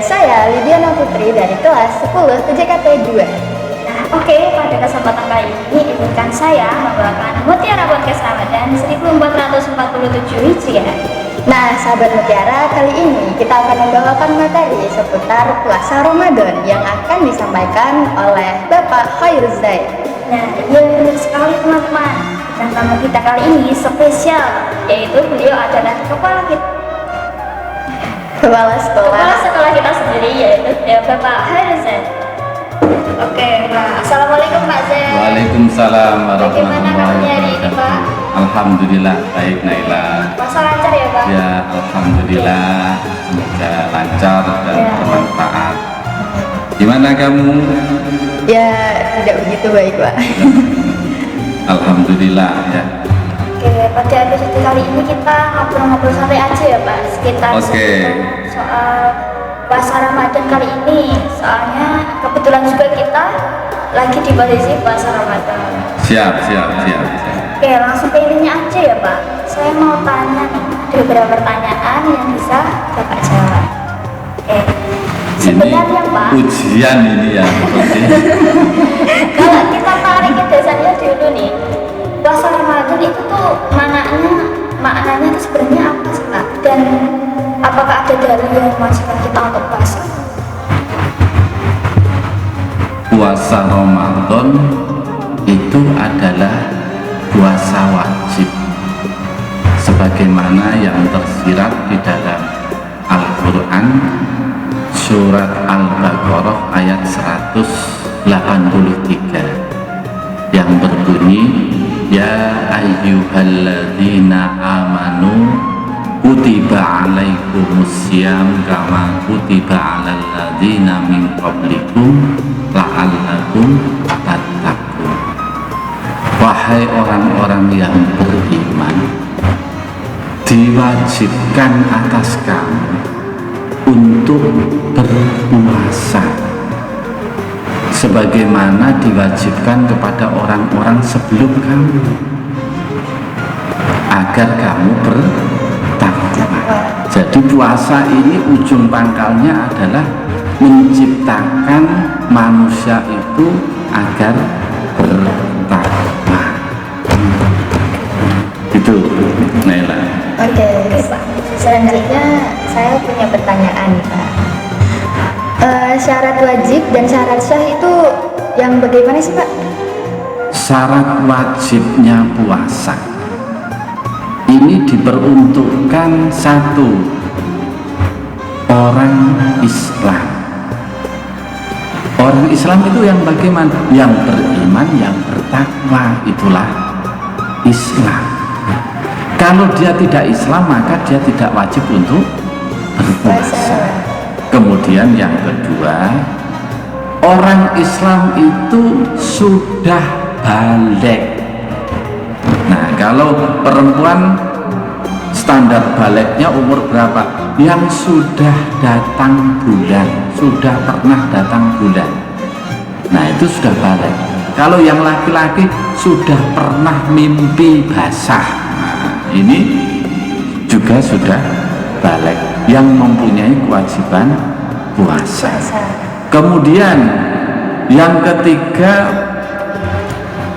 saya Lidiana Putri dari kelas 10 TJKT 2. Nah, oke, pada kesempatan kali ini izinkan saya membawakan Mutiara Podcast Ramadan 1447 Hijriah. Nah, sahabat Mutiara, kali ini kita akan membawakan materi seputar puasa Ramadan yang akan disampaikan oleh Bapak Khairul Zaid. Nah, iya benar sekali teman-teman. Dan tamu kita kali ini spesial, yaitu beliau adalah kepala sekolah kita sendiri, yaitu Bapak Khairul Zaid. Oke, Pak. Assalamualaikum Pak Zaid. Waalaikumsalam Bagaimana kabarnya hari ini, Pak? Alhamdulillah baik, Naila. Puasa lancar ya, Pak? Ya, alhamdulillah, semoga lancar dan Ya. bermanfaat. Gimana kamu? Ya, tidak begitu baik, Pak. Alhamdulillah ya. Oke, pada episode kali ini kita ngobrol-ngobrol santai aja ya, Pak, sekitar Oke. soal puasa Ramadan kali ini. Soalnya kebetulan juga kita lagi di posisi puasa Ramadan. Siap. Oke, langsung ke intinya aja ya, Pak. Saya mau tanya nih, ada beberapa pertanyaan yang bisa Bapak jawab. Oke. Sebenarnya, Pak, ujian ini ya seperti. kalau kita tarik ke dasarnya dulu nih, puasa Ramadan itu tuh maknanya itu sebenarnya apa sih, Pak? Dan apakah ada dalil yang mewajibkan kita untuk puasa? Puasa Ramadan itu adalah puasa wajib sebagaimana yang tersirat di dalam Al-Quran surat Al-Baqarah ayat 183 yang berbunyi, ya ayyuhalladzina amanu kutiba alaikumussyam kama kutiba alal ladzina min qablikum la'allakum tattaqun. Wahai orang-orang yang beriman, diwajibkan atas kamu untuk berpuasa sebagaimana diwajibkan kepada orang-orang sebelum kamu agar kamu bertakwa. Jadi puasa ini ujung pangkalnya adalah menciptakan manusia itu agar bertakwa. Itu Naila. Oke, Pak. Selanjutnya saya punya pertanyaan nih, Pak. Syarat wajib dan syarat sah itu yang bagaimana sih, Pak? Syarat wajibnya puasa ini diperuntukkan satu orang Islam. Orang Islam itu yang bagaimana? Yang beriman, yang bertakwa, itulah Islam. Kalau dia tidak Islam, maka dia tidak wajib untuk berpuasa. Kemudian yang kedua, orang Islam itu sudah balik. Nah, kalau perempuan standar baliknya umur berapa? Yang sudah datang bulan, sudah pernah datang bulan. Nah, itu sudah balik. Kalau yang laki-laki sudah pernah mimpi basah. Nah, ini juga sudah balik yang mempunyai kewajiban puasa. Kemudian yang ketiga,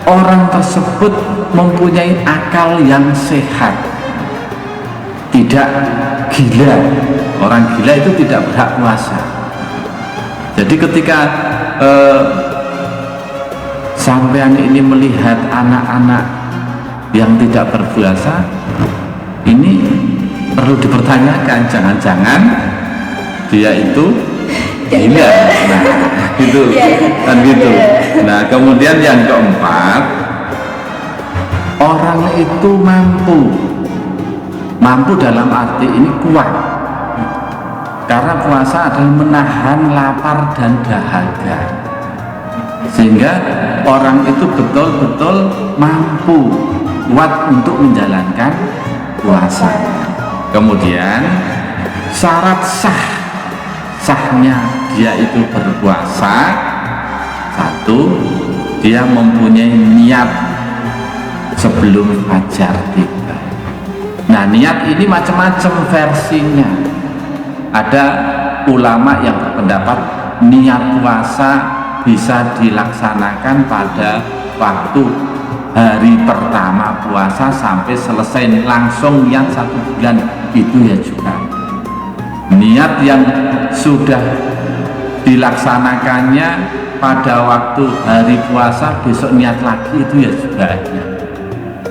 orang tersebut mempunyai akal yang sehat, tidak gila. Orang gila itu tidak berhak puasa. Jadi ketika sampean ini melihat anak-anak yang tidak berpuasa, ini perlu dipertanyakan, jangan-jangan dia itu gila. Nah, itu kan gitu. Nah, kemudian yang keempat, orang itu mampu dalam arti ini kuat, karena puasa adalah menahan lapar dan dahaga, sehingga orang itu betul-betul mampu kuat untuk menjalankan puasa. Kemudian syarat sahnya dia itu berpuasa, satu, dia mempunyai niat sebelum fajar tiba. Nah, niat ini macam-macam versinya. Ada ulama yang berpendapat niat puasa bisa dilaksanakan pada waktu hari pertama puasa sampai selesai langsung niat 1 bulan, itu ya juga. Niat yang sudah dilaksanakannya pada waktu hari puasa besok niat lagi, itu ya juga ada.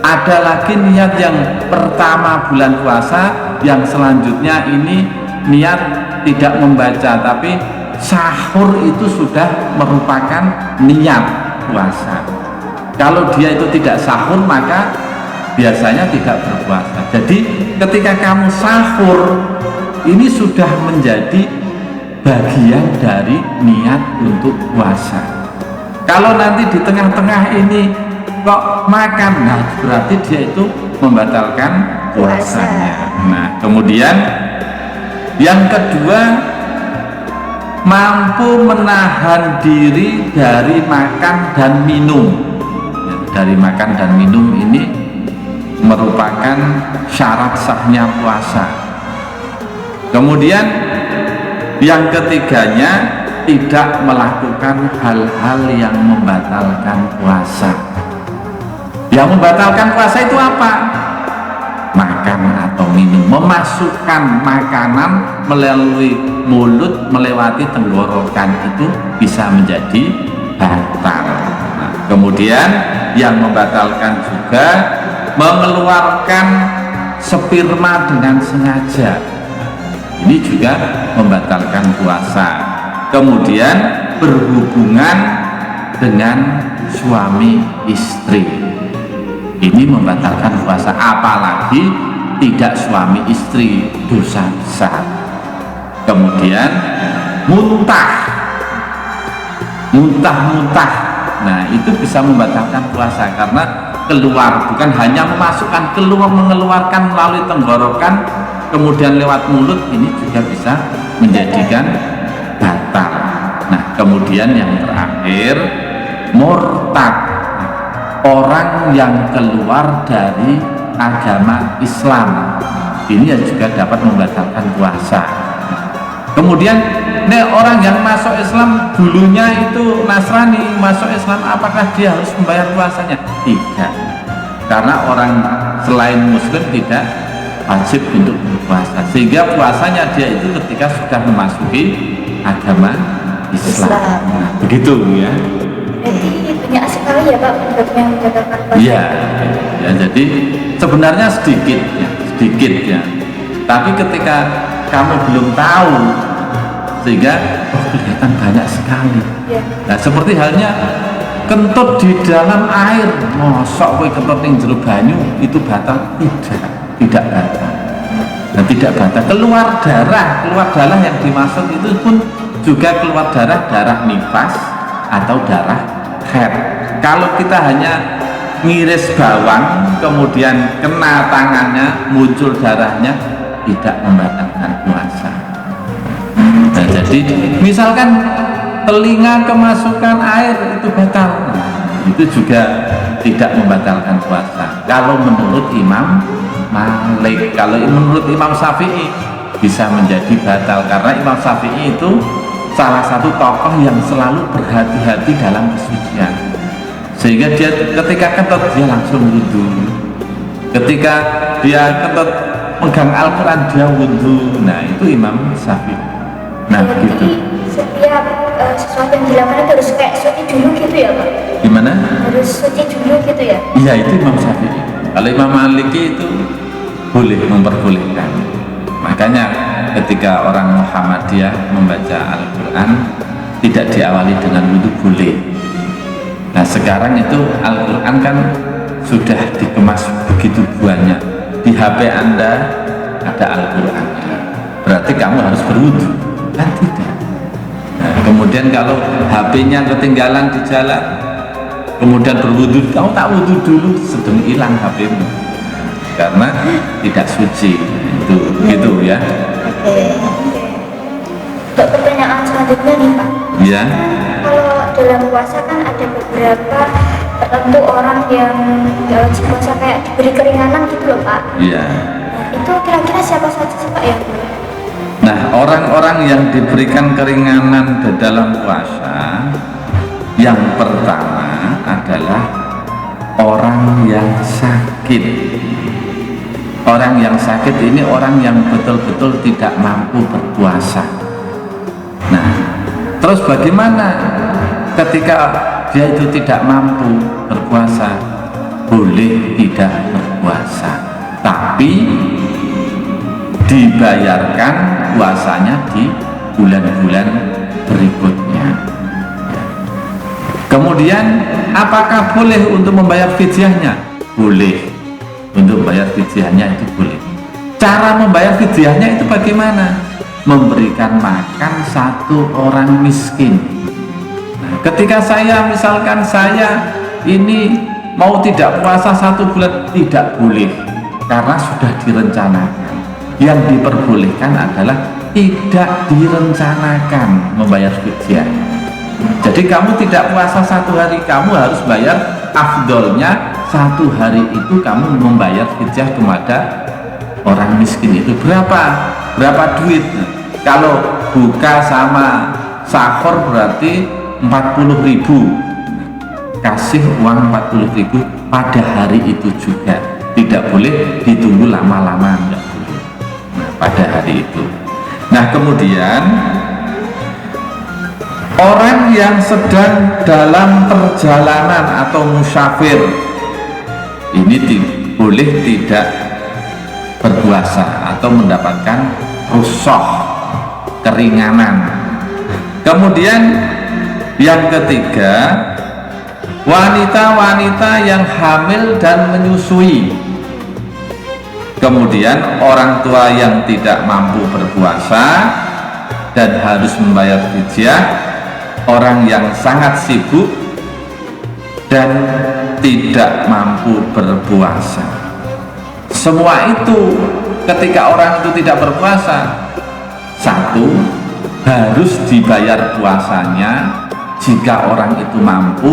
Ada lagi niat yang pertama bulan puasa, yang selanjutnya ini niat tidak membaca, tapi sahur itu sudah merupakan niat puasa. Kalau dia itu tidak sahur maka biasanya tidak berpuasa. Jadi ketika kamu sahur ini sudah menjadi bagian dari niat untuk puasa. Kalau nanti di tengah-tengah ini kok makan, nah berarti dia itu membatalkan puasanya. Nah kemudian yang kedua, mampu menahan diri dari makan dan minum. Dari makan dan minum ini merupakan syarat sahnya puasa. Kemudian yang ketiganya, tidak melakukan hal-hal yang membatalkan puasa. Yang membatalkan puasa itu apa? Makan atau minum, memasukkan makanan melalui mulut melewati tenggorokan, itu bisa menjadi batal. Nah, kemudian yang membatalkan juga mengeluarkan sperma dengan sengaja, ini juga membatalkan puasa. Kemudian berhubungan dengan suami istri, ini membatalkan puasa, apalagi tidak suami istri, dosa besar. Kemudian muntah, nah itu bisa membatalkan puasa karena keluar, bukan hanya memasukkan, keluar, mengeluarkan melalui tenggorokan kemudian lewat mulut, ini juga bisa menjadikan batal. Nah kemudian yang terakhir, murtad, orang yang keluar dari agama Islam, ini juga dapat membatalkan puasa. Kemudian orang yang masuk Islam dulunya itu Nasrani, masuk Islam, apakah dia harus membayar puasanya? Tidak, karena orang selain Muslim tidak wajib untuk berpuasa, sehingga puasanya dia itu ketika sudah memasuki agama Islam. Nah, begitu ya. Jadi banyak sekali ya Pak penyebab yang membatalkan puasa. Iya, ya, jadi sebenarnya sedikit ya. Tapi ketika kamu belum tahu, sehingga kelihatan banyak sekali. Ya. Nah seperti halnya kentut di dalam air, mosok kowe kentut ning jero banyu itu batal? Tidak batal. Nah, tidak batal. Keluar darah yang dimaksud itu pun juga keluar darah nifas atau darah haid. Kalau kita hanya ngiris bawang kemudian kena tangannya muncul darahnya, tidak membatalkan puasa. Nah, jadi misalkan telinga kemasukan air itu batal, itu juga tidak membatalkan puasa. Kalau menurut Imam Malik, kalau menurut Imam Syafi'i bisa menjadi batal, karena Imam Syafi'i itu salah satu tokoh yang selalu berhati-hati dalam kesucian, sehingga dia ketika kentut dia langsung wudhu, ketika dia kentut pegang Al-Quran dia wudhu. Nah itu Imam Syafi'i. Nah Jadi gitu. setiap sesuatu yang dilakukan itu harus kayak suci dulu gitu ya Pak? Gimana? Harus suci dulu gitu ya? Iya itu Imam Syafi'i. Kalau Imam Maliki itu boleh, memperbolehkan. Makanya ketika orang Muhammadiyah membaca Al-Quran tidak diawali dengan wudhu boleh. Nah sekarang itu Al-Quran kan sudah dikemas begitu banyak. Di HP Anda ada Al-Quran, berarti kamu harus berwudhu? Kan tidak. Nah, kemudian kalau HP-nya ketinggalan di jalan, kemudian berwudhu, kamu tak wudhu dulu, sedang hilang HP-mu, karena tidak suci. Itu gitu ya. Oke. Untuk pertanyaan selanjutnya nih Pak. Ya. Kalau dalam puasa kan ada beberapa tertentu orang yang gak wajib puasa kayak diberi keringanan gitu loh Pak. Iya. Nah, itu kira-kira siapa saja sih Pak yang boleh? Nah, orang-orang yang diberikan keringanan di dalam puasa, yang pertama adalah orang yang sakit. Orang yang sakit ini orang yang betul-betul tidak mampu berpuasa. Nah, terus bagaimana ketika dia itu tidak mampu berpuasa? Boleh tidak berpuasa, tapi dibayarkan puasanya di bulan-bulan berikutnya. Kemudian apakah boleh untuk membayar fidyahnya? Boleh. Untuk membayar fidyahnya itu boleh. Cara membayar fidyahnya itu bagaimana? Memberikan makan satu orang miskin. Nah, ketika misalkan saya ini mau tidak puasa 1 bulan, tidak boleh, karena sudah direncanakan. Yang diperbolehkan adalah tidak direncanakan membayar fidyah. Jadi kamu tidak puasa 1 hari, kamu harus bayar, afdolnya 1 hari itu kamu membayar fidyah kepada orang miskin. Itu berapa duit? Kalau buka sama sahur berarti 40.000, kasih uang 40.000 pada hari itu juga, tidak boleh ditunggu lama-lama, enggak boleh. Nah, pada hari itu. Nah, kemudian orang yang sedang dalam perjalanan atau musafir ini boleh tidak berpuasa atau mendapatkan rukhsah, keringanan. Kemudian yang ketiga, wanita-wanita yang hamil dan menyusui. Kemudian orang tua yang tidak mampu berpuasa dan harus membayar fidyah, orang yang sangat sibuk dan tidak mampu berpuasa. Semua itu ketika orang itu tidak berpuasa, 1, harus dibayar puasanya jika orang itu mampu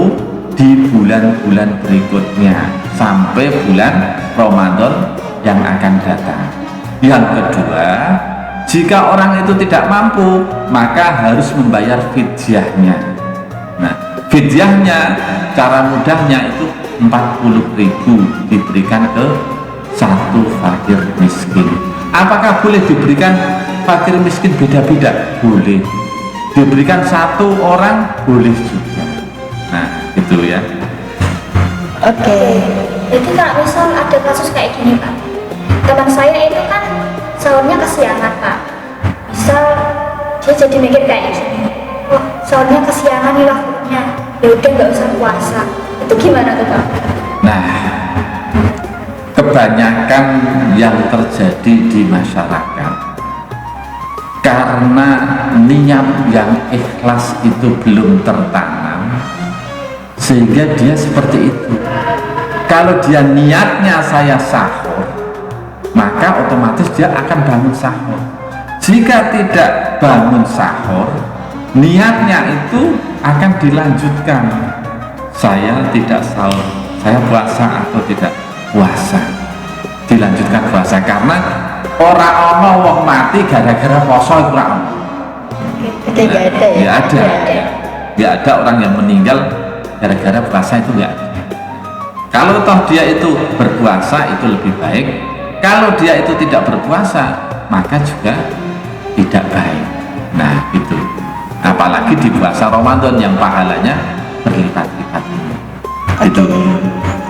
di bulan-bulan berikutnya sampai bulan Ramadan yang akan datang. Yang kedua, jika orang itu tidak mampu, maka harus membayar fidyahnya. Nah, fidyahnya cara mudahnya itu 40.000 diberikan ke 1 fakir miskin. Apakah boleh diberikan fakir miskin beda-beda? Boleh. Diberikan 1 orang boleh juga. Nah, itu ya. Oke. Jadi kalau misal ada kasus kayak gini Pak, teman saya itu kan sahurnya kesiangan Pak. Misal dia jadi mikir kayak gini, oh sahurnya kesiangan nih waktunya, ya udah nggak usah puasa. Itu gimana tuh Pak? Nah, kebanyakan yang terjadi di masyarakat karena niat yang ikhlas itu belum tertanam, sehingga dia seperti itu. Kalau dia niatnya saya sahur, maka otomatis dia akan bangun sahur. Jika tidak bangun sahur, niatnya itu akan dilanjutkan. Saya tidak sahur, saya puasa atau tidak puasa, dilanjutkan puasa, karena orang ono wong mati gara-gara poso itu ora ono. Nggak ada ya? Nggak ada orang yang meninggal gara-gara puasa, itu nggak ada. Kalau toh dia itu berpuasa itu lebih baik, kalau dia itu tidak berpuasa maka juga tidak baik. Nah itu, apalagi di puasa Ramadan yang pahalanya berlipat-lipat. Itu.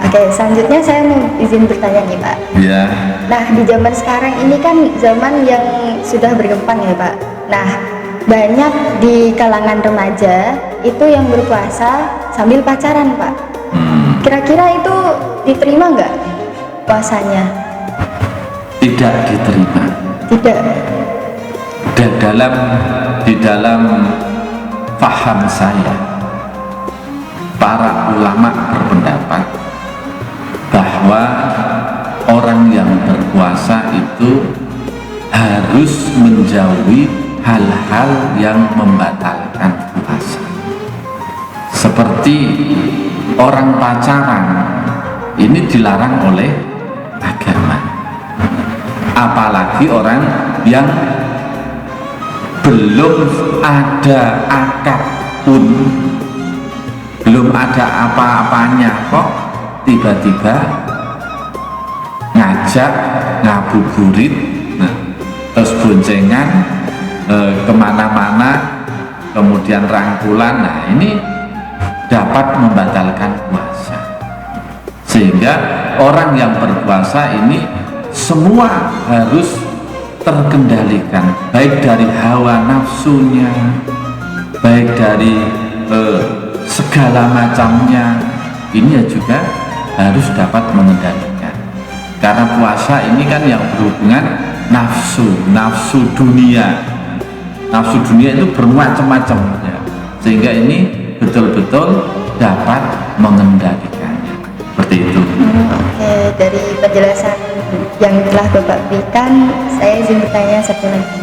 Oke, selanjutnya saya mau izin bertanya nih Pak. Ya. Nah, di zaman sekarang ini kan zaman yang sudah berkembang ya Pak. Nah, banyak di kalangan remaja itu yang berpuasa sambil pacaran Pak. Kira-kira itu diterima nggak puasanya? Tidak diterima. Tidak. Dan di dalam faham saya, para ulama berpendapat bahwa orang yang berpuasa itu harus menjauhi hal-hal yang membatalkan puasa, seperti orang pacaran ini dilarang oleh agama, apalagi orang yang belum ada akad pun, belum ada apa-apanya kok tiba-tiba ngajak ngabuburit, nah, terus boncengan kemana-mana, kemudian rangkulan. Nah, ini dapat membatalkan puasa. Sehingga orang yang berpuasa ini semua harus terkendalikan, baik dari hawa nafsunya, baik dari segala macamnya. Ini juga harus dapat mengendalikan, karena puasa ini kan yang berhubungan nafsu dunia. Nafsu dunia itu bermacam-macam ya. Sehingga ini betul-betul dapat mengendalikannya. Seperti itu. Oke, dari penjelasan yang telah Bapak berikan, saya izin bertanya satu lagi.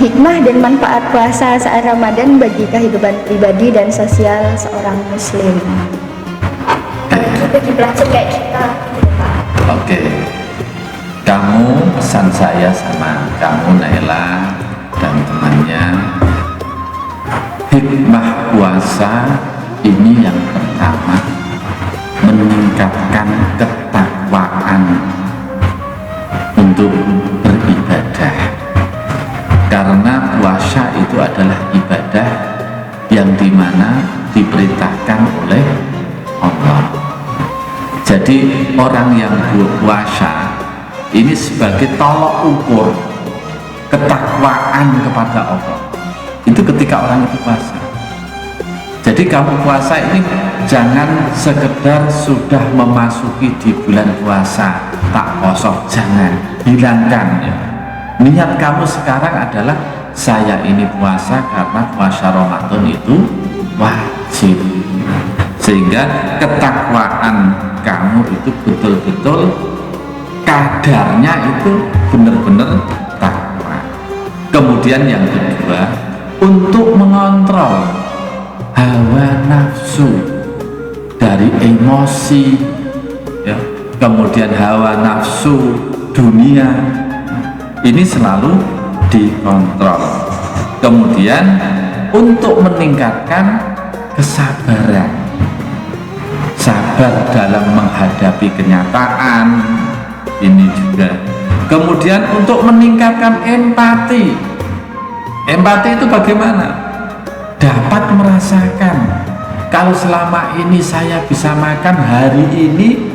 Hikmah dan manfaat puasa saat Ramadan bagi kehidupan pribadi dan sosial seorang muslim. Bagi pelajar kayak kita gitu, Pak. Oke. Kamu, pesan saya sama kamu Naila dan temannya, hikmah puasa ini yang pertama meningkatkan ketakwaan untuk beribadah, karena puasa itu adalah ibadah yang dimana diperintahkan oleh Allah. Jadi orang yang berpuasa ini sebagai tolok ukur ketakwaan kepada Allah itu ketika orang itu puasa. Jadi kamu puasa ini jangan sekedar sudah memasuki di bulan puasa tak kosong, jangan, hilangkan ya. Niat kamu sekarang adalah saya ini puasa karena puasa Ramadan itu wajib, sehingga ketakwaan kamu itu betul-betul kadarnya itu benar-benar takwa. Kemudian yang kedua, untuk mengontrol hawa nafsu dari emosi ya, kemudian hawa nafsu dunia ini selalu dikontrol. Kemudian untuk meningkatkan kesabaran, sabar dalam menghadapi kenyataan ini juga. Kemudian untuk meningkatkan empati. Empati itu bagaimana? Dapat merasakan kalau selama ini saya bisa makan, hari ini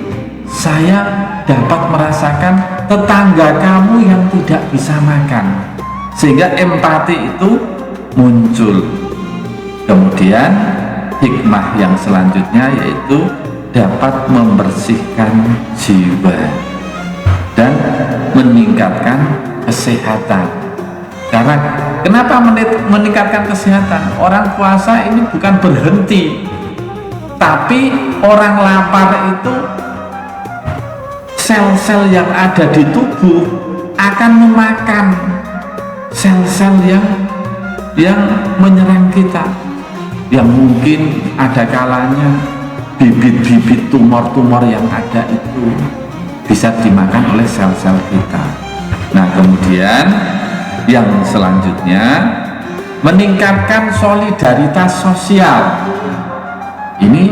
saya dapat merasakan tetangga kamu yang tidak bisa makan, sehingga empati itu muncul. Kemudian hikmah yang selanjutnya yaitu dapat membersihkan jiwa dan meningkatkan kesehatan. Karena kenapa meningkatkan kesehatan? Orang puasa ini bukan berhenti, tapi orang lapar itu sel-sel yang ada di tubuh akan memakan sel-sel yang menyerang kita, yang mungkin ada kalanya bibit-bibit tumor-tumor yang ada itu bisa dimakan oleh sel-sel kita. Nah, kemudian yang selanjutnya meningkatkan solidaritas sosial. Ini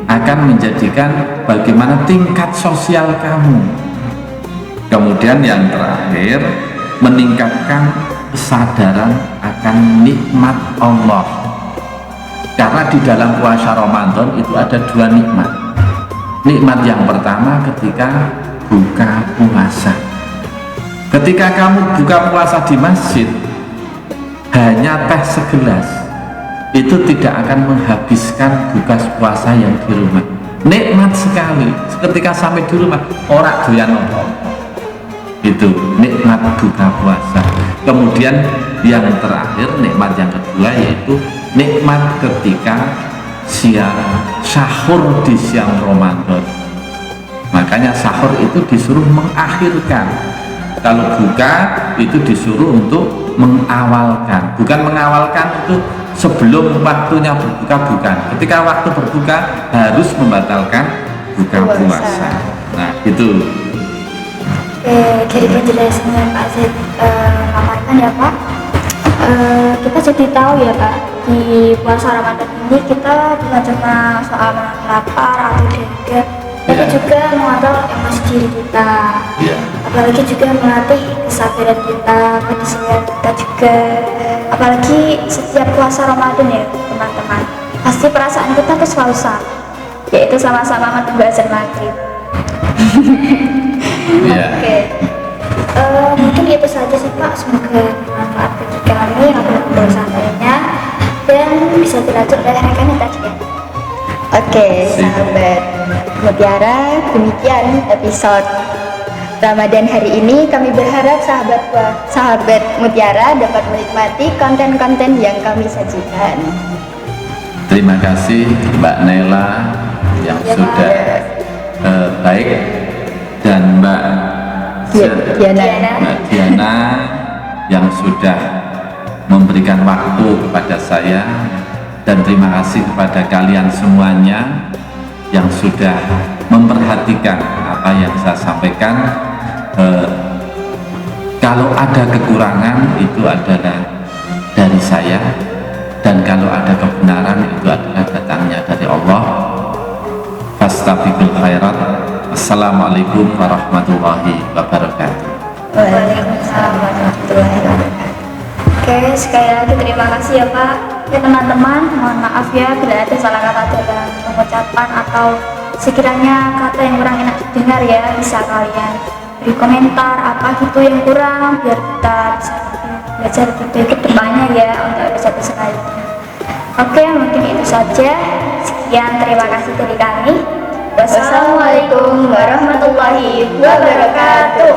akan menjadikan bagaimana tingkat sosial kamu. Kemudian yang terakhir, meningkatkan kesadaran akan nikmat Allah. Karena di dalam puasa Ramadan itu ada dua nikmat. Nikmat yang pertama ketika buka puasa. Ketika kamu buka puasa di masjid, hanya teh segelas itu tidak akan menghabiskan buka puasa yang di rumah. Nikmat sekali. Ketika sampai di rumah, orang doyan nonton. Itu nikmat buka puasa. Kemudian yang terakhir, nikmat yang kedua yaitu nikmat ketika siang sahur di siang Ramadan. Makanya sahur itu disuruh mengakhirkan. Kalau buka itu disuruh untuk mengawalkan. Bukan mengawalkan itu sebelum waktunya berbuka, bukan. Ketika waktu berbuka harus membatalkan buka puasa. Nah, itu. Dari penjelasannya Pak Zaid, menambahkan ya Pak, kita jadi tahu ya Pak, di puasa Ramadan ini kita bukan cuma soal menahan lapar atau dahaga, tapi Iya. juga mengontrol emosi diri kita. Iya. Apalagi juga melatih kesabaran kita, kedisiplinan kita juga. Apalagi setiap puasa Ramadan ya teman-teman, pasti perasaan kita tuh selalu sama, yaitu sama-sama menunggu azan maghrib. Iya. Oke, mungkin itu saja sih Pak. Semoga bermanfaat bagi kami untuk sampainya dan bisa dilanjut oleh rekan tadi ya. Oke, sahabat Mutiara, demikian episode Ramadan hari ini. Kami berharap sahabat Mutiara dapat menikmati konten-konten yang kami sajikan. Terima kasih Mbak Nela yang Ya, sudah baik, dan Mbak Diana. Mbak Diana yang sudah memberikan waktu kepada saya, dan terima kasih kepada kalian semuanya yang sudah memperhatikan apa yang saya sampaikan. Kalau ada kekurangan itu adalah dari saya, dan kalau ada kebenaran itu adalah datangnya dari Allah. Fastabiqul khairat. Assalamualaikum warahmatullahi wabarakatuh. Waalaikumsalam warahmatullahi wabarakatuh. Oke, sekali lagi terima kasih ya Pak. Ya teman-teman, mohon maaf ya bila ada salah kata dalam pengucapan atau sekiranya kata yang kurang enak didengar ya, bisa kalian beri komentar apa gitu yang kurang biar kita bisa belajar lebih baik ke depannya ya untuk episode selanjutnya. Oke, mungkin itu saja. Sekian, terima kasih dari kami. Wassalamualaikum warahmatullahi wabarakatuh.